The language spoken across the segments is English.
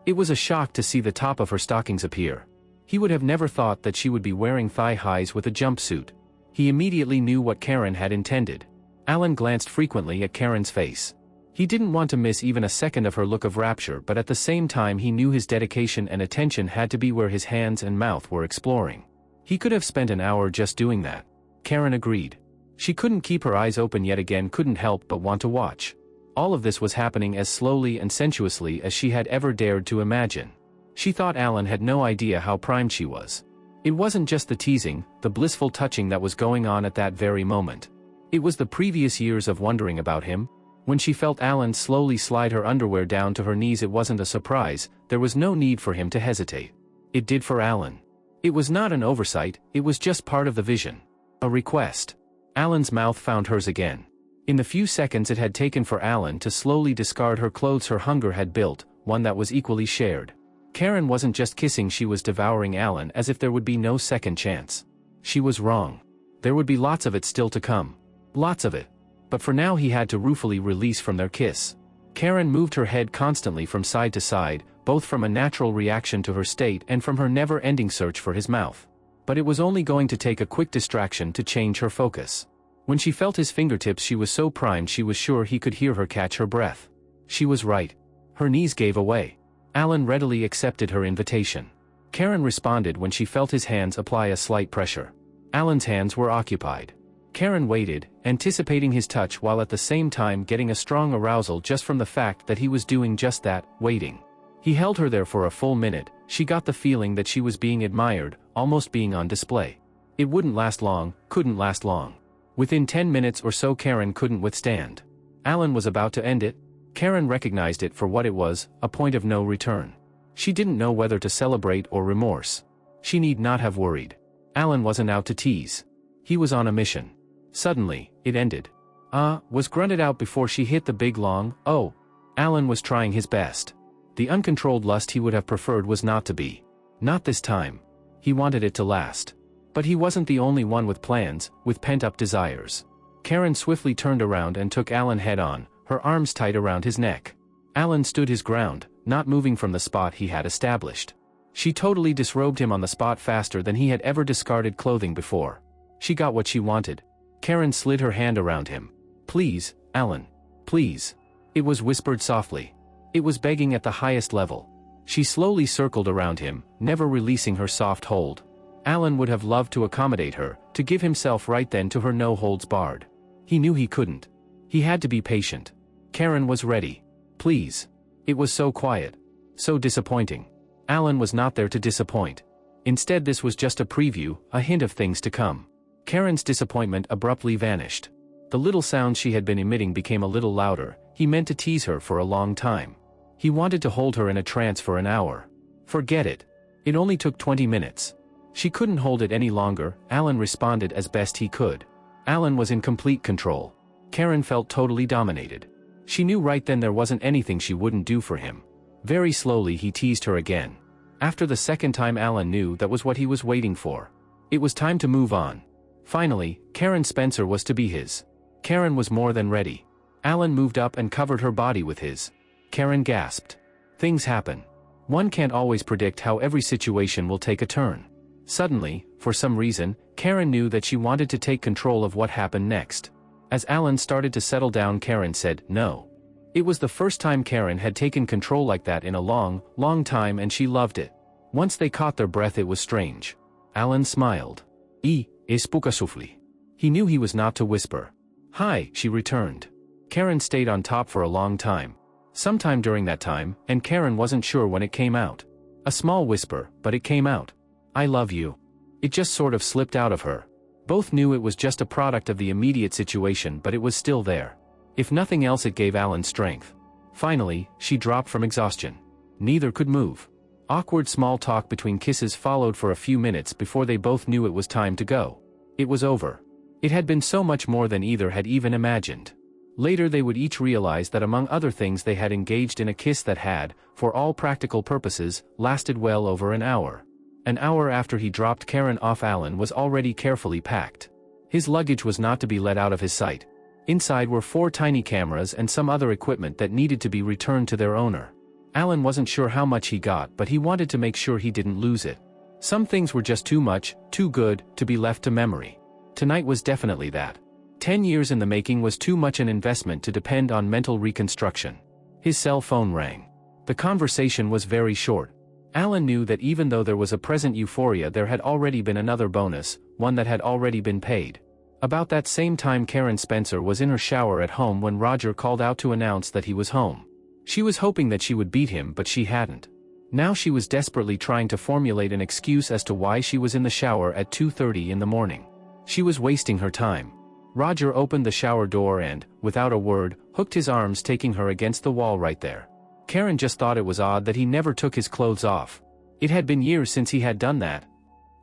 It was a shock to see the top of her stockings appear. He would have never thought that she would be wearing thigh-highs with a jumpsuit. He immediately knew what Karen had intended. Alan glanced frequently at Karen's face. He didn't want to miss even a second of her look of rapture, but at the same time he knew his dedication and attention had to be where his hands and mouth were exploring. He could have spent an hour just doing that. Karen agreed. She couldn't keep her eyes open yet again, couldn't help but want to watch. All of this was happening as slowly and sensuously as she had ever dared to imagine. She thought Alan had no idea how primed she was. It wasn't just the teasing, the blissful touching that was going on at that very moment. It was the previous years of wondering about him. When she felt Alan slowly slide her underwear down to her knees, it wasn't a surprise. There was no need for him to hesitate. It did for Alan. It was not an oversight, it was just part of the vision. A request. Alan's mouth found hers again. In the few seconds it had taken for Alan to slowly discard her clothes, her hunger had built, one that was equally shared. Karen wasn't just kissing, she was devouring Alan as if there would be no second chance. She was wrong. There would be lots of it still to come. Lots of it. But for now he had to ruefully release from their kiss. Karen moved her head constantly from side to side, both from a natural reaction to her state and from her never-ending search for his mouth. But it was only going to take a quick distraction to change her focus. When she felt his fingertips, she was so primed she was sure he could hear her catch her breath. She was right. Her knees gave away. Alan readily accepted her invitation. Karen responded when she felt his hands apply a slight pressure. Alan's hands were occupied. Karen waited, anticipating his touch while at the same time getting a strong arousal just from the fact that he was doing just that, waiting. He held her there for a full minute. She got the feeling that she was being admired, almost being on display. It wouldn't last long, couldn't last long. Within 10 minutes or so Karen couldn't withstand. Alan was about to end it. Karen recognized it for what it was, a point of no return. She didn't know whether to celebrate or remorse. She need not have worried. Alan wasn't out to tease. He was on a mission. Suddenly, it ended. Was grunted out before she hit the big long, oh. Alan was trying his best. The uncontrolled lust he would have preferred was not to be. Not this time. He wanted it to last. But he wasn't the only one with plans, with pent-up desires. Karen swiftly turned around and took Alan head-on, her arms tight around his neck. Alan stood his ground, not moving from the spot he had established. She totally disrobed him on the spot faster than he had ever discarded clothing before. She got what she wanted. Karen slid her hand around him. Please, Alan. Please. It was whispered softly. It was begging at the highest level. She slowly circled around him, never releasing her soft hold. Alan would have loved to accommodate her, to give himself right then to her no holds barred. He knew he couldn't. He had to be patient. Karen was ready. Please. It was so quiet. So disappointing. Alan was not there to disappoint. Instead, this was just a preview, a hint of things to come. Karen's disappointment abruptly vanished. The little sounds she had been emitting became a little louder. He meant to tease her for a long time. He wanted to hold her in a trance for an hour. Forget it. It only took 20 minutes. She couldn't hold it any longer. Alan responded as best he could. Alan was in complete control. Karen felt totally dominated. She knew right then there wasn't anything she wouldn't do for him. Very slowly he teased her again. After the second time, Alan knew that was what he was waiting for. It was time to move on. Finally, Karen Spencer was to be his. Karen was more than ready. Alan moved up and covered her body with his. Karen gasped. Things happen. One can't always predict how every situation will take a turn. Suddenly, for some reason, Karen knew that she wanted to take control of what happened next. As Alan started to settle down, Karen said, no. It was the first time Karen had taken control like that in a long, long time, and she loved it. Once they caught their breath, it was strange. Alan smiled. Espukasufli. He knew he was not to whisper. Hi, she returned. Karen stayed on top for a long time. Sometime during that time, and Karen wasn't sure when it came out. A small whisper, but it came out. I love you. It just sort of slipped out of her. Both knew it was just a product of the immediate situation, but it was still there. If nothing else, it gave Alan strength. Finally, she dropped from exhaustion. Neither could move. Awkward small talk between kisses followed for a few minutes before they both knew it was time to go. It was over. It had been so much more than either had even imagined. Later they would each realize that among other things they had engaged in a kiss that had, for all practical purposes, lasted well over an hour. An hour after he dropped Karen off, Alan was already carefully packed. His luggage was not to be let out of his sight. Inside were 4 tiny cameras and some other equipment that needed to be returned to their owner. Alan wasn't sure how much he got, but he wanted to make sure he didn't lose it. Some things were just too much, too good, to be left to memory. Tonight was definitely that. 10 years in the making was too much an investment to depend on mental reconstruction. His cell phone rang. The conversation was very short. Alan knew that even though there was a present euphoria, there had already been another bonus, one that had already been paid. About that same time, Karen Spencer was in her shower at home when Roger called out to announce that he was home. She was hoping that she would beat him, but she hadn't. Now she was desperately trying to formulate an excuse as to why she was in the shower at 2:30 in the morning. She was wasting her time. Roger opened the shower door and, without a word, hooked his arms, taking her against the wall right there. Karen just thought it was odd that he never took his clothes off. It had been years since he had done that.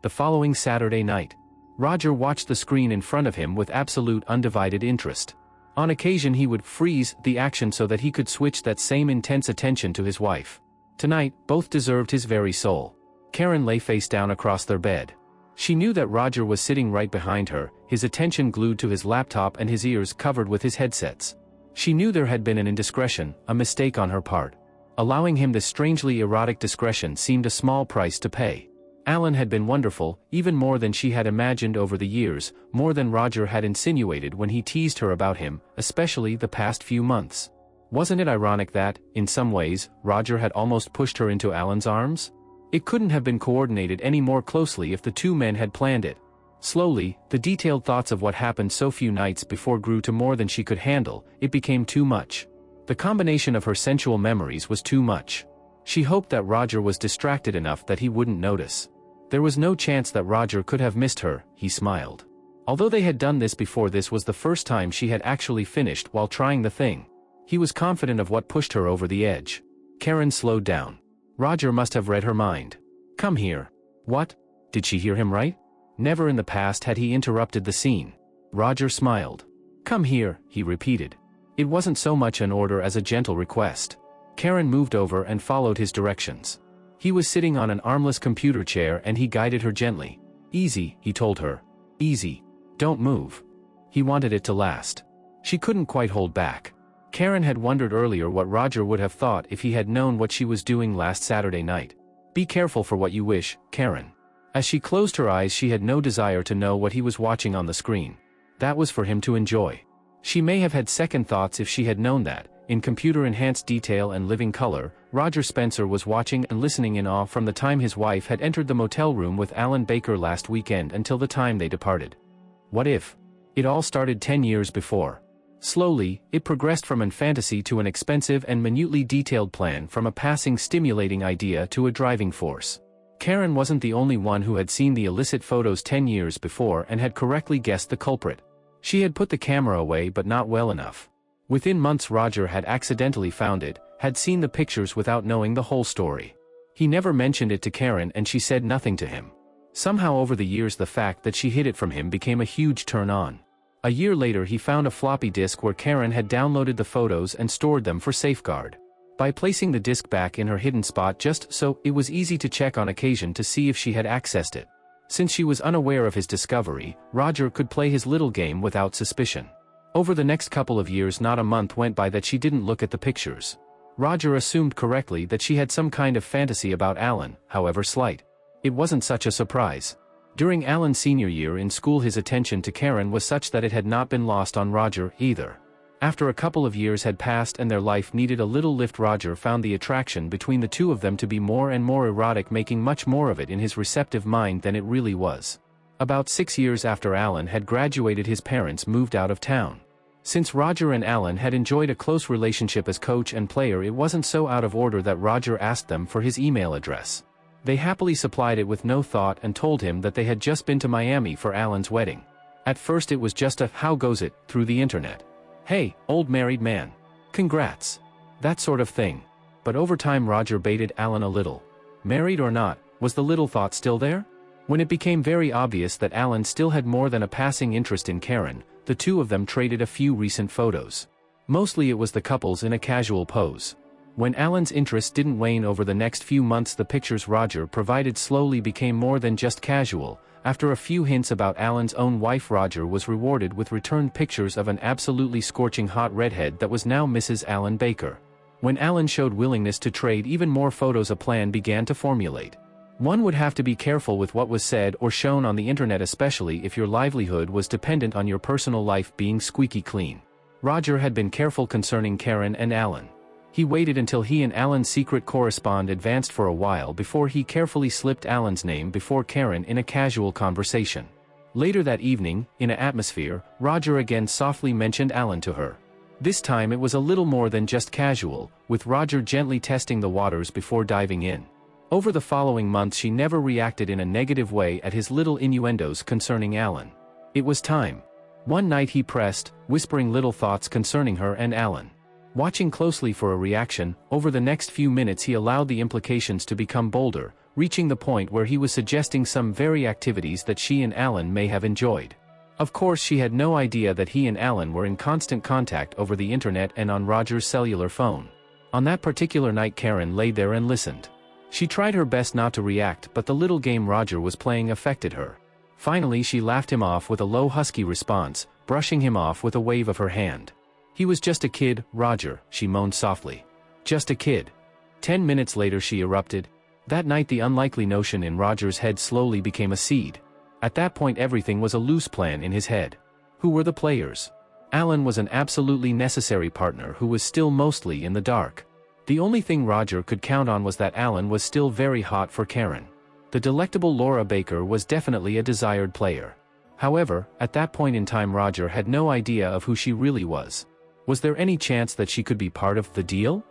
The following Saturday night, Roger watched the screen in front of him with absolute undivided interest. On occasion he would freeze the action so that he could switch that same intense attention to his wife. Tonight, both deserved his very soul. Karen lay face down across their bed. She knew that Roger was sitting right behind her, his attention glued to his laptop and his ears covered with his headsets. She knew there had been an indiscretion, a mistake on her part. Allowing him this strangely erotic discretion seemed a small price to pay. Alan had been wonderful, even more than she had imagined over the years, more than Roger had insinuated when he teased her about him, especially the past few months. Wasn't it ironic that, in some ways, Roger had almost pushed her into Alan's arms? It couldn't have been coordinated any more closely if the two men had planned it. Slowly, the detailed thoughts of what happened so few nights before grew to more than she could handle. It became too much. The combination of her sensual memories was too much. She hoped that Roger was distracted enough that he wouldn't notice. There was no chance that Roger could have missed her, he smiled. Although they had done this before, this was the first time she had actually finished while trying the thing. He was confident of what pushed her over the edge. Karen slowed down. Roger must have read her mind. "Come here." What? Did she hear him right? Never in the past had he interrupted the scene. Roger smiled. "Come here," he repeated. It wasn't so much an order as a gentle request. Karen moved over and followed his directions. He was sitting on an armless computer chair and he guided her gently. "Easy," he told her. "Easy. Don't move." He wanted it to last. She couldn't quite hold back. Karen had wondered earlier what Roger would have thought if he had known what she was doing last Saturday night. Be careful for what you wish, Karen. As she closed her eyes, she had no desire to know what he was watching on the screen. That was for him to enjoy. She may have had second thoughts if she had known that, in computer-enhanced detail and living color, Roger Spencer was watching and listening in awe from the time his wife had entered the motel room with Alan Baker last weekend until the time they departed. What if? It all started 10 years before. Slowly, it progressed from an fantasy to an expensive and minutely detailed plan, from a passing stimulating idea to a driving force. Karen wasn't the only one who had seen the illicit photos 10 years before and had correctly guessed the culprit. She had put the camera away, but not well enough. Within months Roger had accidentally found it, had seen the pictures without knowing the whole story. He never mentioned it to Karen and she said nothing to him. Somehow over the years the fact that she hid it from him became a huge turn-on. A year later he found a floppy disk where Karen had downloaded the photos and stored them for safeguard. By placing the disk back in her hidden spot just so, it was easy to check on occasion to see if she had accessed it. Since she was unaware of his discovery, Roger could play his little game without suspicion. Over the next couple of years not a month went by that she didn't look at the pictures. Roger assumed correctly that she had some kind of fantasy about Alan, however slight. It wasn't such a surprise. During Alan's senior year in school his attention to Karen was such that it had not been lost on Roger either. After a couple of years had passed and their life needed a little lift, Roger found the attraction between the two of them to be more and more erotic, making much more of it in his receptive mind than it really was. About 6 years after Alan had graduated his parents moved out of town. Since Roger and Alan had enjoyed a close relationship as coach and player, it wasn't so out of order that Roger asked them for his email address. They happily supplied it with no thought and told him that they had just been to Miami for Alan's wedding. At first it was just a "how goes it" through the internet. "Hey, old married man. Congrats." That sort of thing. But over time Roger baited Alan a little. Married or not, was the little thought still there? When it became very obvious that Alan still had more than a passing interest in Karen, the two of them traded a few recent photos. Mostly it was the couples in a casual pose. When Alan's interest didn't wane over the next few months, the pictures Roger provided slowly became more than just casual. After a few hints about Alan's own wife, Roger was rewarded with returned pictures of an absolutely scorching hot redhead that was now Mrs. Alan Baker. When Alan showed willingness to trade even more photos, a plan began to formulate. One would have to be careful with what was said or shown on the internet, especially if your livelihood was dependent on your personal life being squeaky clean. Roger had been careful concerning Karen and Alan. He waited until he and Alan's secret correspondent advanced for a while before he carefully slipped Alan's name before Karen in a casual conversation. Later that evening, in an atmosphere, Roger again softly mentioned Alan to her. This time it was a little more than just casual, with Roger gently testing the waters before diving in. Over the following months she never reacted in a negative way at his little innuendos concerning Alan. It was time. One night he pressed, whispering little thoughts concerning her and Alan. Watching closely for a reaction, over the next few minutes he allowed the implications to become bolder, reaching the point where he was suggesting some very activities that she and Alan may have enjoyed. Of course she had no idea that he and Alan were in constant contact over the internet and on Roger's cellular phone. On that particular night Karen lay there and listened. She tried her best not to react, but the little game Roger was playing affected her. Finally she laughed him off with a low husky response, brushing him off with a wave of her hand. "He was just a kid, Roger," she moaned softly. "Just a kid." 10 minutes later she erupted. That night the unlikely notion in Roger's head slowly became a seed. At that point everything was a loose plan in his head. Who were the players? Alan was an absolutely necessary partner who was still mostly in the dark. The only thing Roger could count on was that Alan was still very hot for Karen. The delectable Laura Baker was definitely a desired player. However, at that point in time Roger had no idea of who she really was. Was there any chance that she could be part of the deal?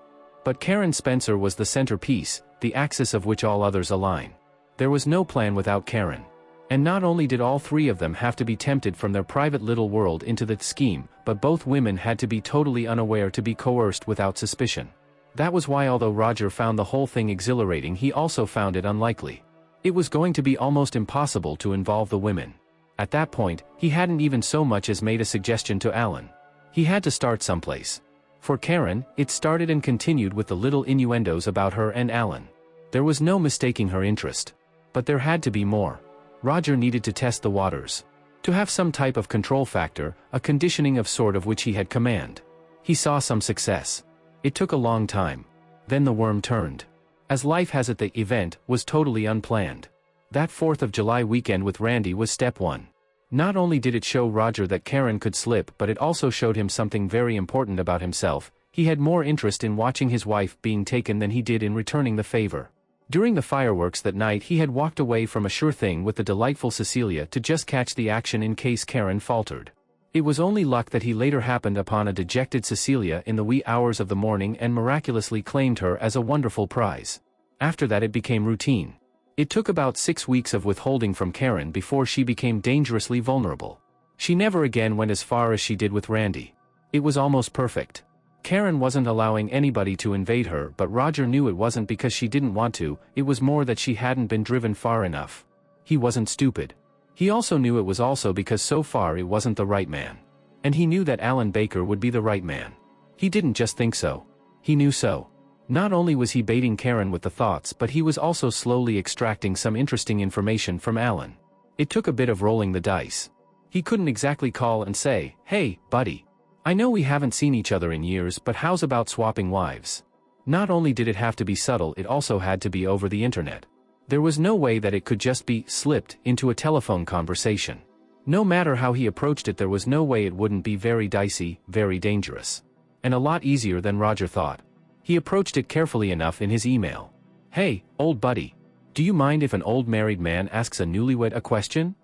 But Karen Spencer was the centerpiece, the axis of which all others align. There was no plan without Karen. And not only did all three of them have to be tempted from their private little world into the scheme, but both women had to be totally unaware to be coerced without suspicion. That was why although Roger found the whole thing exhilarating he also found it unlikely. It was going to be almost impossible to involve the women. At that point, he hadn't even so much as made a suggestion to Alan. He had to start someplace. For Karen, it started and continued with the little innuendos about her and Alan. There was no mistaking her interest. But there had to be more. Roger needed to test the waters. To have some type of control factor, a conditioning of sort of which he had command. He saw some success. It took a long time. Then the worm turned. As life has it, the event was totally unplanned. That 4th of July weekend with Randy was step one. Not only did it show Roger that Karen could slip, but it also showed him something very important about himself. He had more interest in watching his wife being taken than he did in returning the favor. During the fireworks that night he had walked away from a sure thing with the delightful Cecilia to just catch the action in case Karen faltered. It was only luck that he later happened upon a dejected Cecilia in the wee hours of the morning and miraculously claimed her as a wonderful prize. After that it became routine. It took about 6 weeks of withholding from Karen before she became dangerously vulnerable. She never again went as far as she did with Randy. It was almost perfect. Karen wasn't allowing anybody to invade her, but Roger knew it wasn't because she didn't want to, it was more that she hadn't been driven far enough. He wasn't stupid. He also knew it was also because so far it wasn't the right man. And he knew that Alan Baker would be the right man. He didn't just think so. He knew so. Not only was he baiting Karen with the thoughts, but he was also slowly extracting some interesting information from Alan. It took a bit of rolling the dice. He couldn't exactly call and say, "Hey, buddy. I know we haven't seen each other in years, but how's about swapping wives?" Not only did it have to be subtle, it also had to be over the internet. There was no way that it could just be slipped into a telephone conversation. No matter how he approached it, there was no way it wouldn't be very dicey, very dangerous. And a lot easier than Roger thought. He approached it carefully enough in his email. "Hey, old buddy. Do you mind if an old married man asks a newlywed a question?"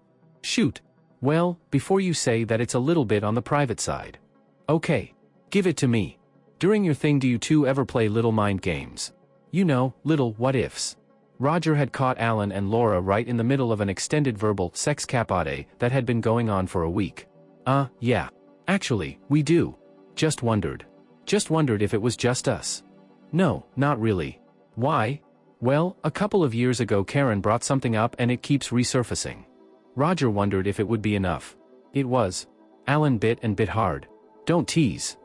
"Shoot. Well, before you say that, it's a little bit on the private side." "Okay. Give it to me. During your thing, do you two ever play little mind games? You know, little what-ifs." Roger had caught Alan and Laura right in the middle of an extended verbal sex capade that had been going on for a week. Yeah. Actually, we do. Just wondered if it was just us." "No, not really." "Why?" "Well, a couple of years ago Karen brought something up and it keeps resurfacing." Roger wondered if it would be enough. It was. Alan bit hard. "Don't tease."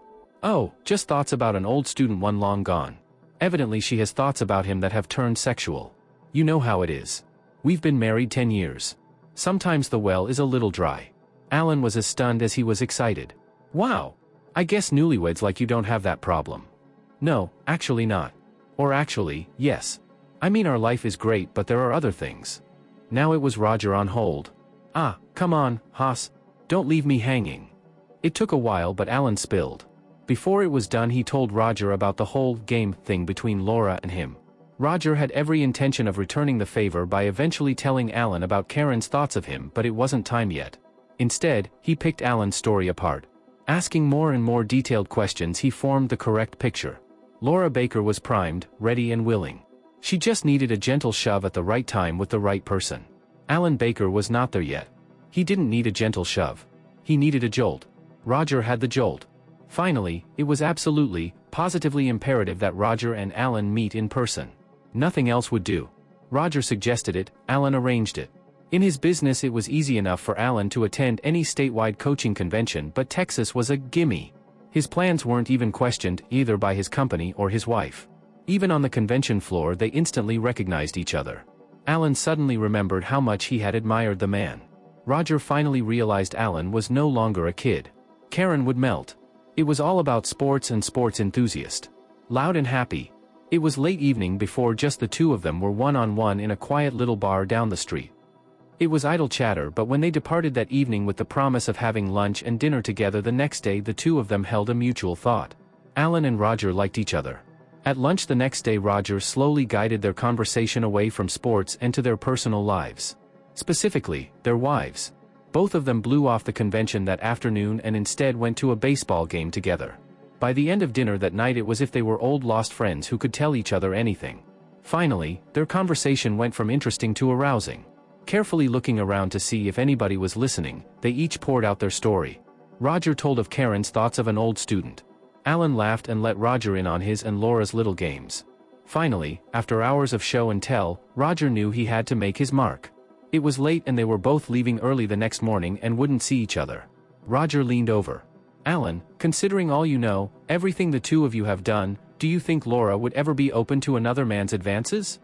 "Oh, just thoughts about an old student, one long gone. Evidently she has thoughts about him that have turned sexual. You know how it is. We've been married 10 years. Sometimes the well is a little dry." Alan was as stunned as he was excited. "Wow. I guess newlyweds like you don't have that problem." No, actually not. Or actually, yes. I mean our life is great but there are other things. Now it was Roger on hold. Ah, come on, Haas. Don't leave me hanging. It took a while but Alan spilled. Before it was done he told Roger about the whole game thing between Laura and him. Roger had every intention of returning the favor by eventually telling Alan about Karen's thoughts of him, but it wasn't time yet. Instead, he picked Alan's story apart. Asking more and more detailed questions he formed the correct picture. Laura Baker was primed, ready and willing. She just needed a gentle shove at the right time with the right person. Alan Baker was not there yet. He didn't need a gentle shove. He needed a jolt. Roger had the jolt. Finally, it was absolutely, positively imperative that Roger and Alan meet in person. Nothing else would do. Roger suggested it, Alan arranged it. In his business it was easy enough for Alan to attend any statewide coaching convention, but Texas was a gimme. His plans weren't even questioned, either by his company or his wife. Even on the convention floor they instantly recognized each other. Alan suddenly remembered how much he had admired the man. Roger finally realized Alan was no longer a kid. Karen would melt. It was all about sports and sports enthusiast. Loud and happy. It was late evening before just the two of them were one-on-one in a quiet little bar down the street. It was idle chatter, but when they departed that evening with the promise of having lunch and dinner together the next day, the two of them held a mutual thought. Alan and Roger liked each other. At lunch the next day Roger slowly guided their conversation away from sports and to their personal lives. Specifically, their wives. Both of them blew off the convention that afternoon and instead went to a baseball game together. By the end of dinner that night it was as if they were old lost friends who could tell each other anything. Finally, their conversation went from interesting to arousing. Carefully looking around to see if anybody was listening, they each poured out their story. Roger told of Karen's thoughts of an old student. Alan laughed and let Roger in on his and Laura's little games. Finally, after hours of show and tell, Roger knew he had to make his mark. It was late and they were both leaving early the next morning and wouldn't see each other. Roger leaned over. Alan, considering all you know, everything the two of you have done, do you think Laura would ever be open to another man's advances?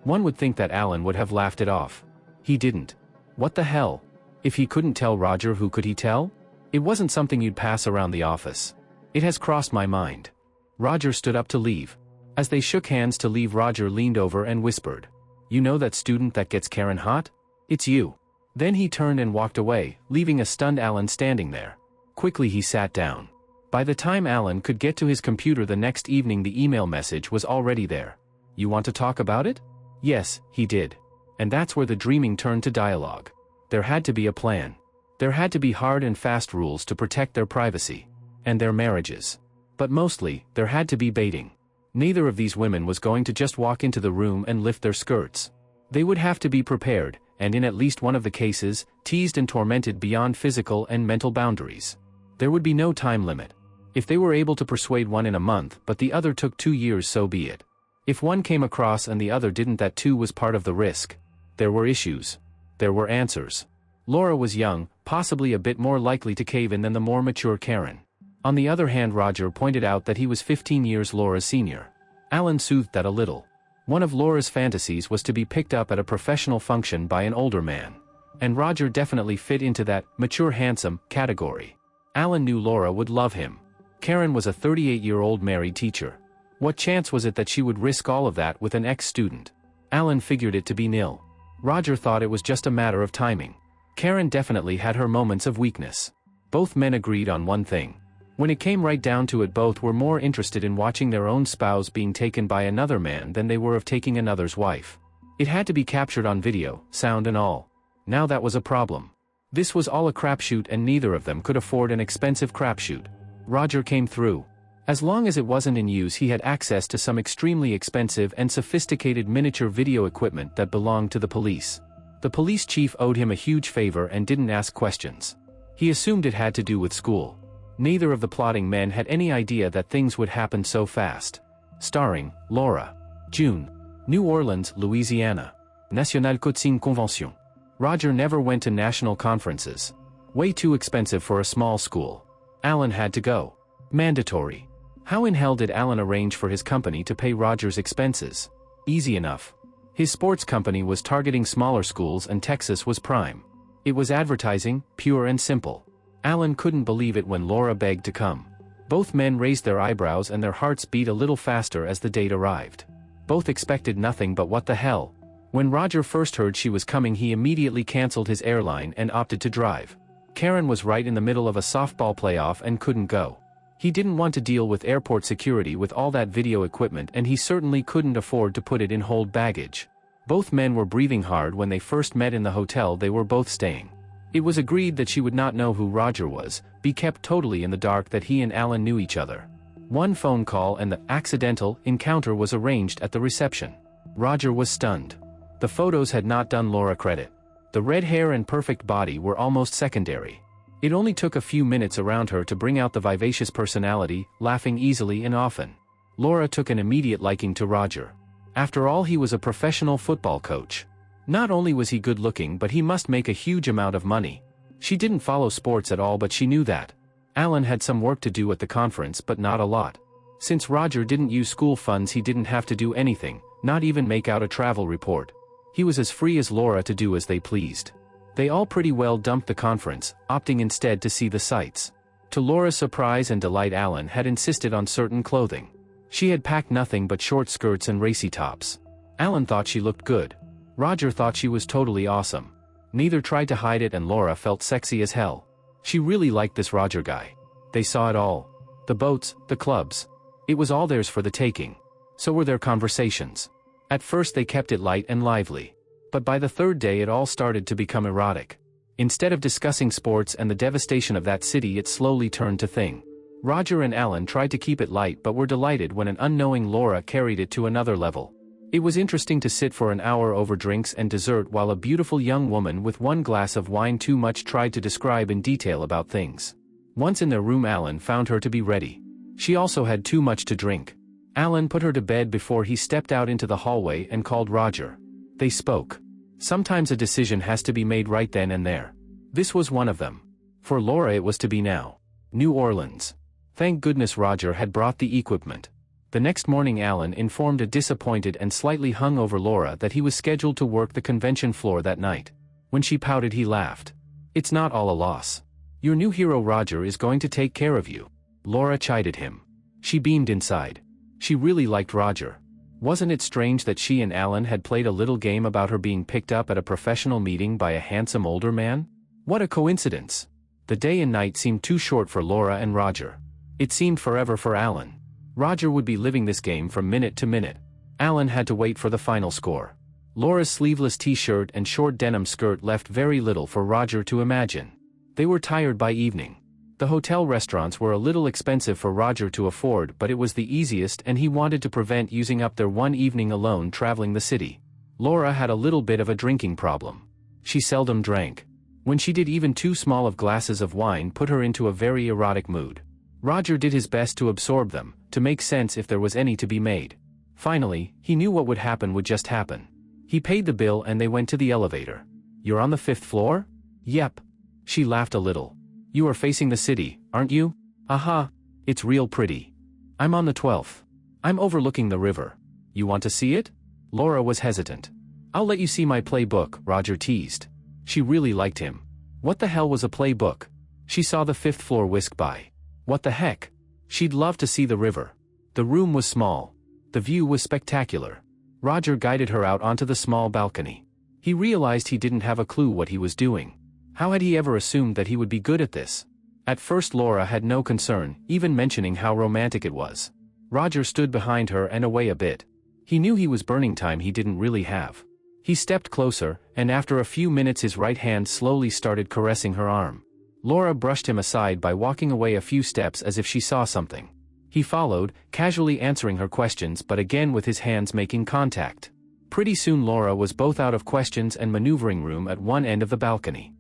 One would think that Alan would have laughed it off. He didn't. What the hell? If he couldn't tell Roger, who could he tell? It wasn't something you'd pass around the office. It has crossed my mind. Roger stood up to leave. As they shook hands to leave, Roger leaned over and whispered, "You know that student that gets Karen hot? It's you." Then he turned and walked away, leaving a stunned Alan standing there. Quickly he sat down. By the time Alan could get to his computer the next evening, the email message was already there. "You want to talk about it?" Yes, he did. And that's where the dreaming turned to dialogue. There had to be a plan. There had to be hard and fast rules to protect their privacy. And their marriages. But mostly, there had to be baiting. Neither of these women was going to just walk into the room and lift their skirts. They would have to be prepared, and in at least one of the cases, teased and tormented beyond physical and mental boundaries. There would be no time limit. If they were able to persuade one in a month but the other took 2 years, so be it. If one came across and the other didn't, that too was part of the risk. There were issues. There were answers. Laura was young, possibly a bit more likely to cave in than the more mature Karen. On the other hand, Roger pointed out that he was 15 years Laura's senior. Alan soothed that a little. One of Laura's fantasies was to be picked up at a professional function by an older man. And Roger definitely fit into that mature handsome category. Alan knew Laura would love him. Karen was a 38-year-old married teacher. What chance was it that she would risk all of that with an ex-student? Alan figured it to be nil. Roger thought it was just a matter of timing. Karen definitely had her moments of weakness. Both men agreed on one thing. When it came right down to it, both were more interested in watching their own spouse being taken by another man than they were of taking another's wife. It had to be captured on video, sound and all. Now that was a problem. This was all a crapshoot and neither of them could afford an expensive crapshoot. Roger came through. As long as it wasn't in use, he had access to some extremely expensive and sophisticated miniature video equipment that belonged to the police. The police chief owed him a huge favor and didn't ask questions. He assumed it had to do with school. Neither of the plotting men had any idea that things would happen so fast. Starring, Laura. June. New Orleans, Louisiana. National Coaching Convention. Roger never went to national conferences. Way too expensive for a small school. Alan had to go. Mandatory. How in hell did Alan arrange for his company to pay Roger's expenses? Easy enough. His sports company was targeting smaller schools and Texas was prime. It was advertising, pure and simple. Alan couldn't believe it when Laura begged to come. Both men raised their eyebrows and their hearts beat a little faster as the date arrived. Both expected nothing but what the hell. When Roger first heard she was coming, he immediately canceled his airline and opted to drive. Karen was right in the middle of a softball playoff and couldn't go. He didn't want to deal with airport security with all that video equipment, and he certainly couldn't afford to put it in hold baggage. Both men were breathing hard when they first met in the hotel they were both staying. It was agreed that she would not know who Roger was, be kept totally in the dark that he and Alan knew each other. One phone call and the accidental encounter was arranged at the reception. Roger was stunned. The photos had not done Laura credit. The red hair and perfect body were almost secondary. It only took a few minutes around her to bring out the vivacious personality, laughing easily and often. Laura took an immediate liking to Roger. After all, he was a professional football coach. Not only was he good looking, but he must make a huge amount of money. She didn't follow sports at all, but she knew that. Alan had some work to do at the conference, but not a lot. Since Roger didn't use school funds, he didn't have to do anything, not even make out a travel report. He was as free as Laura to do as they pleased. They all pretty well dumped the conference, opting instead to see the sights. To Laura's surprise and delight, Alan had insisted on certain clothing. She had packed nothing but short skirts and racy tops. Alan thought she looked good. Roger thought she was totally awesome. Neither tried to hide it, and Laura felt sexy as hell. She really liked this Roger guy. They saw it all. The boats, the clubs. It was all theirs for the taking. So were their conversations. At first they kept it light and lively. But by the third day it all started to become erotic. Instead of discussing sports and the devastation of that city, it slowly turned to thing. Roger and Alan tried to keep it light, but were delighted when an unknowing Laura carried it to another level. It was interesting to sit for an hour over drinks and dessert while a beautiful young woman with one glass of wine too much tried to describe in detail about things. Once in their room, Alan found her to be ready. She also had too much to drink. Alan put her to bed before he stepped out into the hallway and called Roger. They spoke. Sometimes a decision has to be made right then and there. This was one of them. For Laura it was to be now. New Orleans. Thank goodness Roger had brought the equipment. The next morning Alan informed a disappointed and slightly hungover Laura that he was scheduled to work the convention floor that night. When she pouted, he laughed. "It's not all a loss. Your new hero Roger is going to take care of you." Laura chided him. She beamed inside. She really liked Roger. Wasn't it strange that she and Alan had played a little game about her being picked up at a professional meeting by a handsome older man? What a coincidence. The day and night seemed too short for Laura and Roger. It seemed forever for Alan. Roger would be living this game from minute to minute. Alan had to wait for the final score. Laura's sleeveless t-shirt and short denim skirt left very little for Roger to imagine. They were tired by evening. The hotel restaurants were a little expensive for Roger to afford, but it was the easiest, and he wanted to prevent using up their one evening alone traveling the city. Laura had a little bit of a drinking problem. She seldom drank. When she did, even too small of glasses of wine put her into a very erotic mood. Roger did his best to absorb them, to make sense if there was any to be made. Finally, he knew what would happen would just happen. He paid the bill and they went to the elevator. "You're on the 5th floor?" "Yep." She laughed a little. "You are facing the city, aren't you?" "Aha. It's real pretty. I'm on the 12th. I'm overlooking the river. You want to see it?" Laura was hesitant. "I'll let you see my playbook," Roger teased. She really liked him. What the hell was a playbook? She saw the 5th floor whisk by. What the heck? She'd love to see the river. The room was small. The view was spectacular. Roger guided her out onto the small balcony. He realized he didn't have a clue what he was doing. How had he ever assumed that he would be good at this? At first Laura had no concern, even mentioning how romantic it was. Roger stood behind her and away a bit. He knew he was burning time he didn't really have. He stepped closer, and after a few minutes his right hand slowly started caressing her arm. Laura brushed him aside by walking away a few steps as if she saw something. He followed, casually answering her questions but again with his hands making contact. Pretty soon Laura was both out of questions and maneuvering room at one end of the balcony.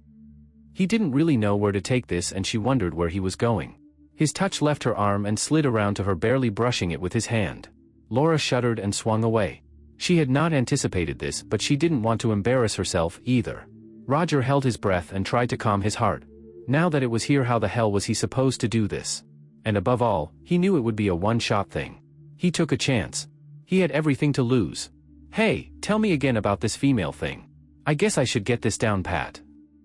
He didn't really know where to take this and she wondered where he was going. His touch left her arm and slid around to her, barely brushing it with his hand. Laura shuddered and swung away. She had not anticipated this, but she didn't want to embarrass herself either. Roger held his breath and tried to calm his heart. Now that it was here, how the hell was he supposed to do this? And above all, he knew it would be a one-shot thing. He took a chance. He had everything to lose. "Hey, tell me again about this female thing. I guess I should get this down pat."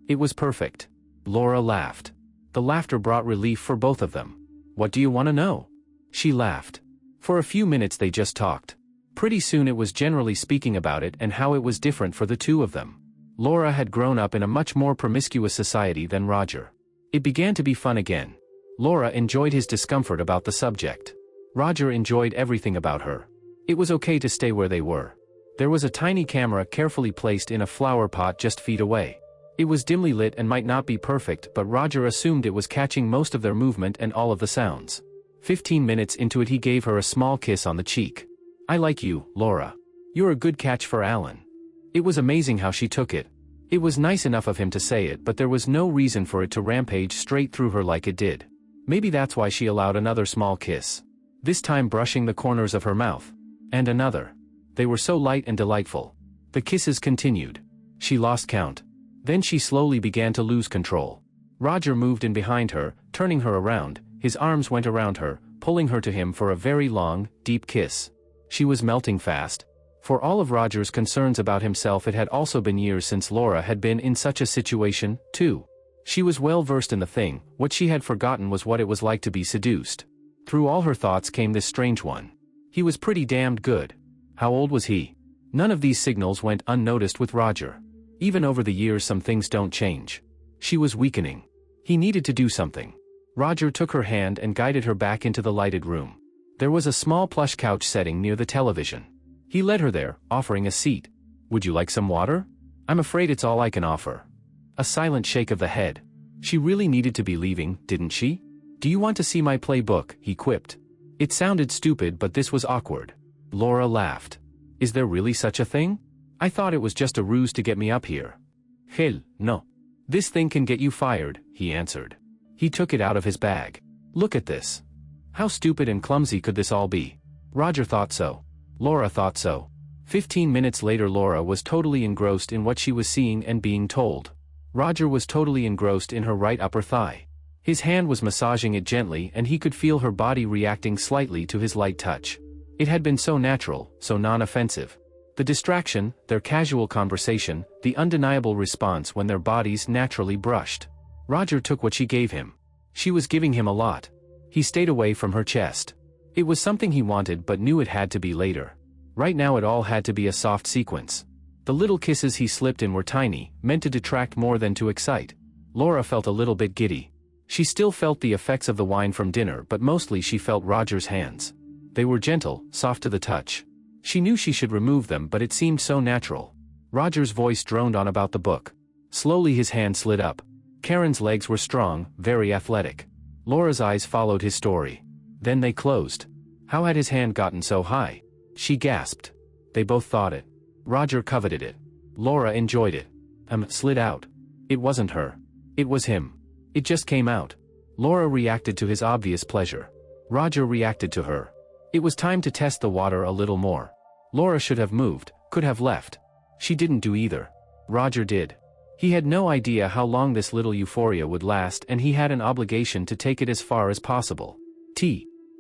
It was perfect. Laura laughed. The laughter brought relief for both of them. What do you want to know? She laughed. For a few minutes they just talked. Pretty soon it was generally speaking about it and how it was different for the two of them. Laura had grown up in a much more promiscuous society than Roger. It began to be fun again. Laura enjoyed his discomfort about the subject. Roger enjoyed everything about her. It was okay to stay where they were. There was a tiny camera carefully placed in a flower pot just feet away. It was dimly lit and might not be perfect, but Roger assumed it was catching most of their movement and all of the sounds. 15 minutes into it he gave her a small kiss on the cheek. I like you, Laura. You're a good catch for Alan. It was amazing how she took it. It was nice enough of him to say it, but there was no reason for it to rampage straight through her like it did. Maybe that's why she allowed another small kiss. This time brushing the corners of her mouth. And another. They were so light and delightful. The kisses continued. She lost count. Then she slowly began to lose control. Roger moved in behind her, turning her around. His arms went around her, pulling her to him for a very long, deep kiss. She was melting fast. For all of Roger's concerns about himself, it had also been years since Laura had been in such a situation, too. She was well versed in the thing. What she had forgotten was what it was like to be seduced. Through all her thoughts came this strange one. He was pretty damned good. How old was he? None of these signals went unnoticed with Roger. Even over the years some things don't change. She was weakening. He needed to do something. Roger took her hand and guided her back into the lighted room. There was a small plush couch setting near the television. He led her there, offering a seat. Would you like some water? I'm afraid it's all I can offer. A silent shake of the head. She really needed to be leaving, didn't she? Do you want to see my playbook? He quipped. It sounded stupid, but this was awkward. Laura laughed. Is there really such a thing? I thought it was just a ruse to get me up here. Hell, no. This thing can get you fired, he answered. He took it out of his bag. Look at this. How stupid and clumsy could this all be? Roger thought so. Laura thought so. 15 minutes later Laura was totally engrossed in what she was seeing and being told. Roger was totally engrossed in her right upper thigh. His hand was massaging it gently and he could feel her body reacting slightly to his light touch. It had been so natural, so non-offensive. The distraction, their casual conversation, the undeniable response when their bodies naturally brushed. Roger took what she gave him. She was giving him a lot. He stayed away from her chest. It was something he wanted but knew it had to be later. Right now it all had to be a soft sequence. The little kisses he slipped in were tiny, meant to detract more than to excite. Laura felt a little bit giddy. She still felt the effects of the wine from dinner, but mostly she felt Roger's hands. They were gentle, soft to the touch. She knew she should remove them, but it seemed so natural. Roger's voice droned on about the book. Slowly his hand slid up. Karen's legs were strong, very athletic. Laura's eyes followed his story. Then they closed. How had his hand gotten so high? She gasped. They both thought it. Roger coveted it. Laura enjoyed it. Slid out. It wasn't her. It was him. It just came out. Laura reacted to his obvious pleasure. Roger reacted to her. It was time to test the water a little more. Laura should have moved, could have left. She didn't do either. Roger did. He had no idea how long this little euphoria would last, and he had an obligation to take it as far as possible.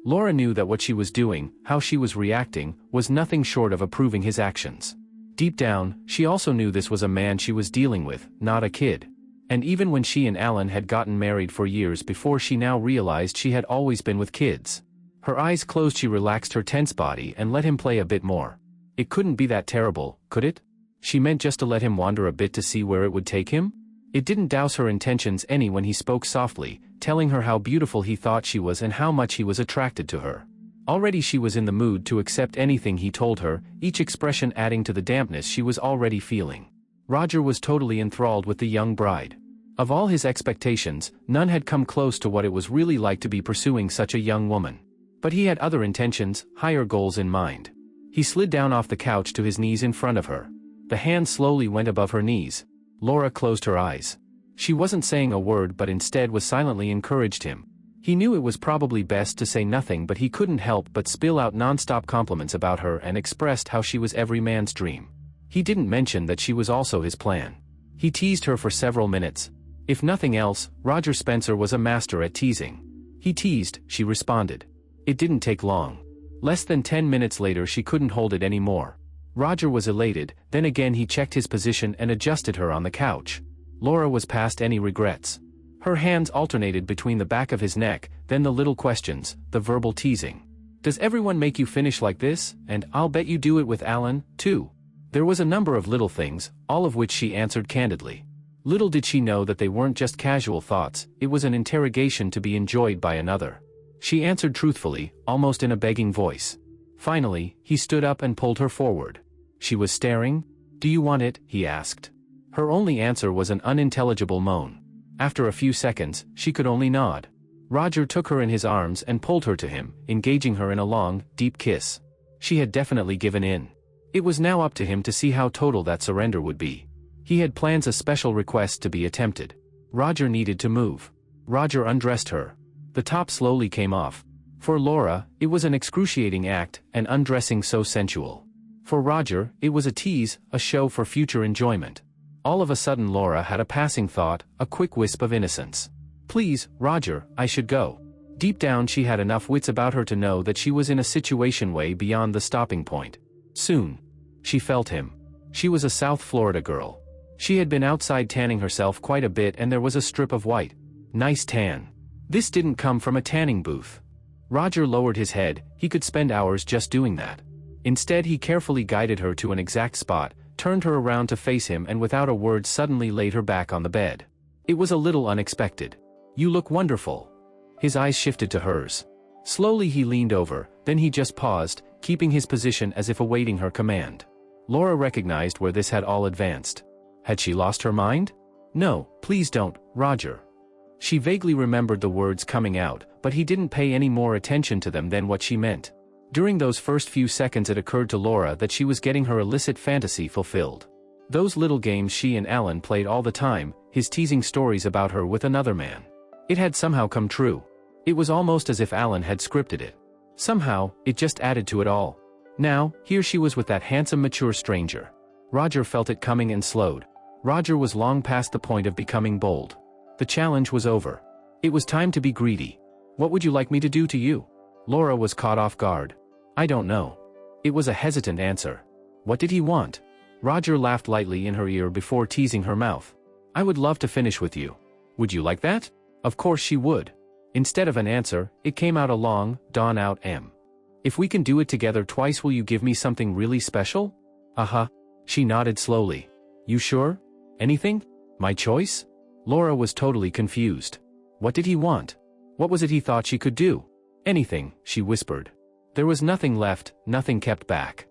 Laura knew that what she was doing, how she was reacting, was nothing short of approving his actions. Deep down, she also knew this was a man she was dealing with, not a kid. And even when she and Alan had gotten married for years before, she now realized she had always been with kids. Her eyes closed, she relaxed her tense body and let him play a bit more. It couldn't be that terrible, could it? She meant just to let him wander a bit to see where it would take him? It didn't douse her intentions any when he spoke softly, telling her how beautiful he thought she was and how much he was attracted to her. Already she was in the mood to accept anything he told her, each expression adding to the dampness she was already feeling. Roger was totally enthralled with the young bride. Of all his expectations, none had come close to what it was really like to be pursuing such a young woman. But he had other intentions, higher goals in mind. He slid down off the couch to his knees in front of her. The hand slowly went above her knees. Laura closed her eyes. She wasn't saying a word but instead was silently encouraged him. He knew it was probably best to say nothing, but he couldn't help but spill out non-stop compliments about her and expressed how she was every man's dream. He didn't mention that she was also his plan. He teased her for several minutes. If nothing else, Roger Spencer was a master at teasing. He teased, she responded. It didn't take long. Less than 10 minutes later she couldn't hold it anymore. Roger was elated, then again he checked his position and adjusted her on the couch. Laura was past any regrets. Her hands alternated between the back of his neck, then the little questions, the verbal teasing. Does everyone make you finish like this? And I'll bet you do it with Alan, too. There was a number of little things, all of which she answered candidly. Little did she know that they weren't just casual thoughts, it was an interrogation to be enjoyed by another. She answered truthfully, almost in a begging voice. Finally, he stood up and pulled her forward. She was staring. Do you want it? He asked. Her only answer was an unintelligible moan. After a few seconds, she could only nod. Roger took her in his arms and pulled her to him, engaging her in a long, deep kiss. She had definitely given in. It was now up to him to see how total that surrender would be. He had plans a special request to be attempted. Roger needed to move. Roger undressed her. The top slowly came off. For Laura, it was an excruciating act, an undressing so sensual. For Roger, it was a tease, a show for future enjoyment. All of a sudden Laura had a passing thought, a quick wisp of innocence. Please, Roger, I should go. Deep down she had enough wits about her to know that she was in a situation way beyond the stopping point. Soon. She felt him. She was a South Florida girl. She had been outside tanning herself quite a bit and there was a strip of white. Nice tan. This didn't come from a tanning booth. Roger lowered his head, he could spend hours just doing that. Instead he carefully guided her to an exact spot, turned her around to face him and without a word suddenly laid her back on the bed. It was a little unexpected. You look wonderful. His eyes shifted to hers. Slowly he leaned over, then he just paused, keeping his position as if awaiting her command. Laura recognized where this had all advanced. Had she lost her mind? No, please don't, Roger. She vaguely remembered the words coming out, but he didn't pay any more attention to them than what she meant. During those first few seconds it occurred to Laura that she was getting her illicit fantasy fulfilled. Those little games she and Alan played all the time, his teasing stories about her with another man. It had somehow come true. It was almost as if Alan had scripted it. Somehow, it just added to it all. Now, here she was with that handsome mature stranger. Roger felt it coming and slowed. Roger was long past the point of becoming bold. The challenge was over. It was time to be greedy. What would you like me to do to you? Laura was caught off guard. I don't know. It was a hesitant answer. What did he want? Roger laughed lightly in her ear before teasing her mouth. I would love to finish with you. Would you like that? Of course she would. Instead of an answer, it came out a long, drawn-out M. If we can do it together twice, will you give me something really special? Uh-huh. She nodded slowly. You sure? Anything? My choice? Laura was totally confused. What did he want? What was it he thought she could do? Anything, she whispered. There was nothing left, nothing kept back.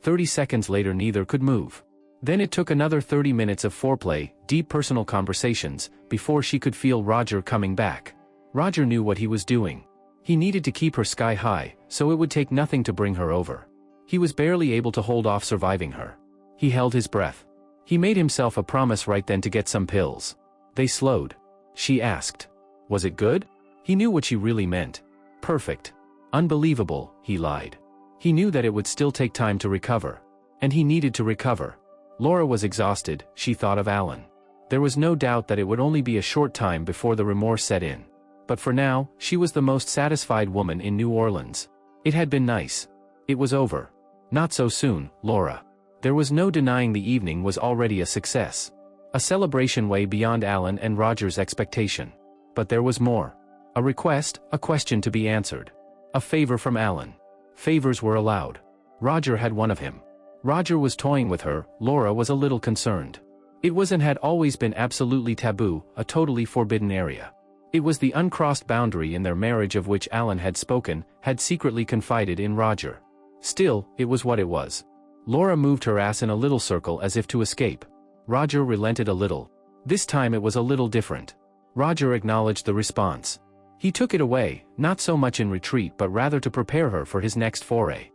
30 seconds later neither could move. Then it took another 30 minutes of foreplay, deep personal conversations, before she could feel Roger coming back. Roger knew what he was doing. He needed to keep her sky high, so it would take nothing to bring her over. He was barely able to hold off surviving her. He held his breath. He made himself a promise right then to get some pills. They slowed. She asked. Was it good? He knew what she really meant. Perfect. Unbelievable, he lied. He knew that it would still take time to recover. And he needed to recover. Laura was exhausted, she thought of Alan. There was no doubt that it would only be a short time before the remorse set in. But for now, she was the most satisfied woman in New Orleans. It had been nice. It was over. Not so soon, Laura. There was no denying the evening was already a success. A celebration way beyond Alan and Roger's expectation. But there was more. A request, a question to be answered. A favor from Alan. Favors were allowed. Roger had one of him. Roger was toying with her, Laura was a little concerned. It was and had always been absolutely taboo, a totally forbidden area. It was the uncrossed boundary in their marriage of which Alan had spoken, had secretly confided in Roger. Still, it was what it was. Laura moved her ass in a little circle as if to escape. Roger relented a little. This time it was a little different. Roger acknowledged the response. He took it away, not so much in retreat but rather to prepare her for his next foray.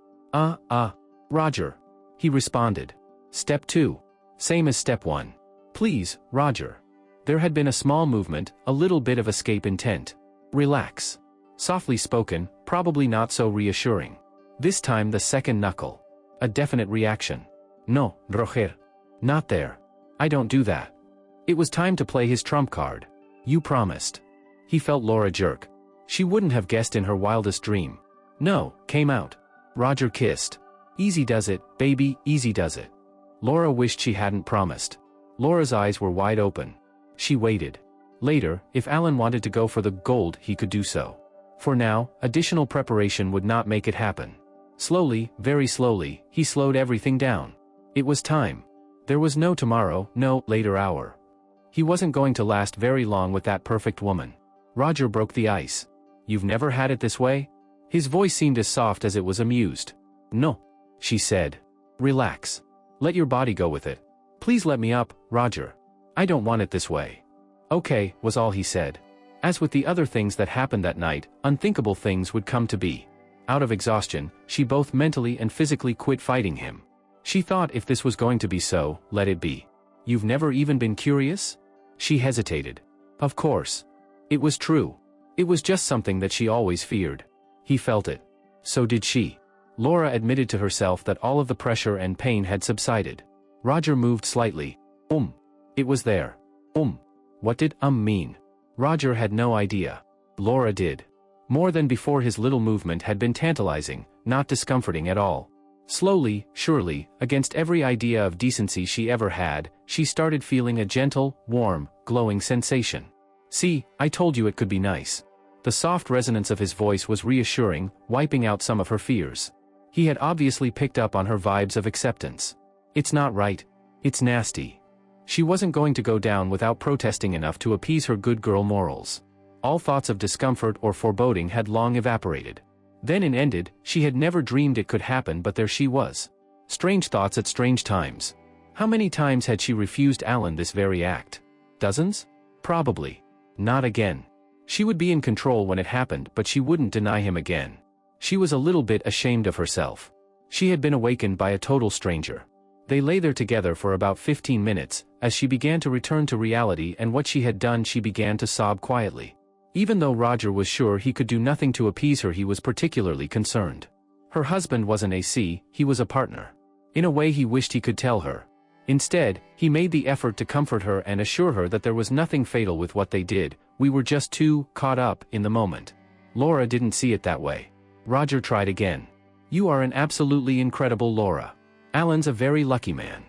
Roger. He responded. Step 2. Same as step 1. Please, Roger. There had been a small movement, a little bit of escape intent. Relax. Softly spoken, probably not so reassuring. This time the second knuckle. A definite reaction. No, Roger. Not there. I don't do that. It was time to play his trump card. You promised. He felt Laura jerk. She wouldn't have guessed in her wildest dream. No, came out. Roger kissed. Easy does it, baby, easy does it. Laura wished she hadn't promised. Laura's eyes were wide open. She waited. Later, if Alan wanted to go for the gold, he could do so. For now, additional preparation would not make it happen. Slowly, very slowly, he slowed everything down. It was time. There was no tomorrow, no later hour. He wasn't going to last very long with that perfect woman. Roger broke the ice. You've never had it this way? His voice seemed as soft as it was amused. No, she said. Relax. Let your body go with it. Please let me up, Roger. I don't want it this way. Okay, was all he said. As with the other things that happened that night, unthinkable things would come to be. Out of exhaustion, she both mentally and physically quit fighting him. She thought if this was going to be so, let it be. You've never even been curious? She hesitated. Of course. It was true. It was just something that she always feared. He felt it. So did she. Laura admitted to herself that all of the pressure and pain had subsided. Roger moved slightly. It was there. What did mean? Roger had no idea. Laura did. More than before, his little movement had been tantalizing, not discomforting at all. Slowly, surely, against every idea of decency she ever had, she started feeling a gentle, warm, glowing sensation. See, I told you it could be nice. The soft resonance of his voice was reassuring, wiping out some of her fears. He had obviously picked up on her vibes of acceptance. It's not right. It's nasty. She wasn't going to go down without protesting enough to appease her good girl morals. All thoughts of discomfort or foreboding had long evaporated. Then it ended. She had never dreamed it could happen, but there she was. Strange thoughts at strange times. How many times had she refused Alan this very act? Dozens? Probably. Not again. She would be in control when it happened, but she wouldn't deny him again. She was a little bit ashamed of herself. She had been awakened by a total stranger. They lay there together for about 15 minutes, as she began to return to reality and what she had done. She began to sob quietly. Even though Roger was sure he could do nothing to appease her, he was particularly concerned. Her husband wasn't AC, he was a partner. In a way, he wished he could tell her. Instead, he made the effort to comfort her and assure her that there was nothing fatal with what they did. We were just too caught up in the moment. Laura didn't see it that way. Roger tried again. You are an absolutely incredible Laura. Alan's a very lucky man.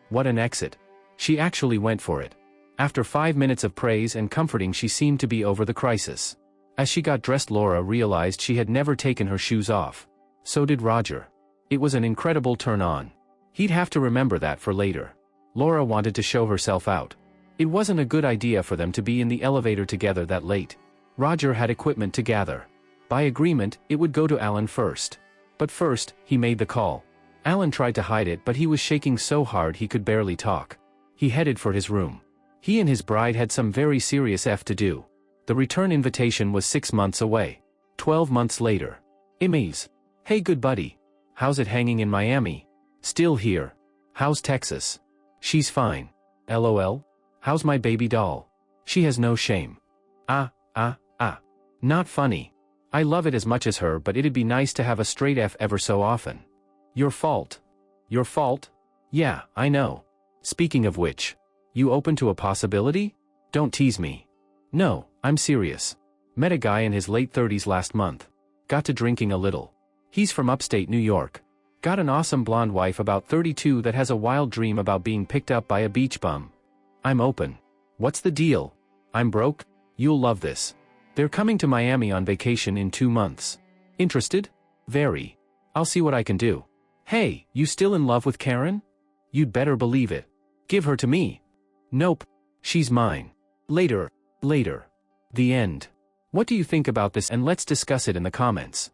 What an exit. She actually went for it. After 5 minutes of praise and comforting, she seemed to be over the crisis. As she got dressed, Laura realized she had never taken her shoes off. So did Roger. It was an incredible turn-on. He'd have to remember that for later. Laura wanted to show herself out. It wasn't a good idea for them to be in the elevator together that late. Roger had equipment to gather. By agreement, it would go to Alan first. But first, he made the call. Alan tried to hide it, but he was shaking so hard he could barely talk. He headed for his room. He and his bride had some very serious to do. The return invitation was 6 months away. 12 months later. Emmys. Hey good buddy. How's it hanging in Miami? Still here. How's Texas? She's fine. LOL. How's my baby doll? She has no shame. Not funny. I love it as much as her, but it'd be nice to have a straight F ever so often. Your fault. Your fault? Yeah, I know. Speaking of which. You open to a possibility? Don't tease me. No, I'm serious. Met a guy in his late 30s last month. Got to drinking a little. He's from upstate New York. Got an awesome blonde wife about 32 that has a wild dream about being picked up by a beach bum. I'm open. What's the deal? I'm broke? You'll love this. They're coming to Miami on vacation in 2 months. Interested? Very. I'll see what I can do. Hey, you still in love with Karen? You'd better believe it. Give her to me. Nope. She's mine. Later. The end. What do you think about this, and let's discuss it in the comments.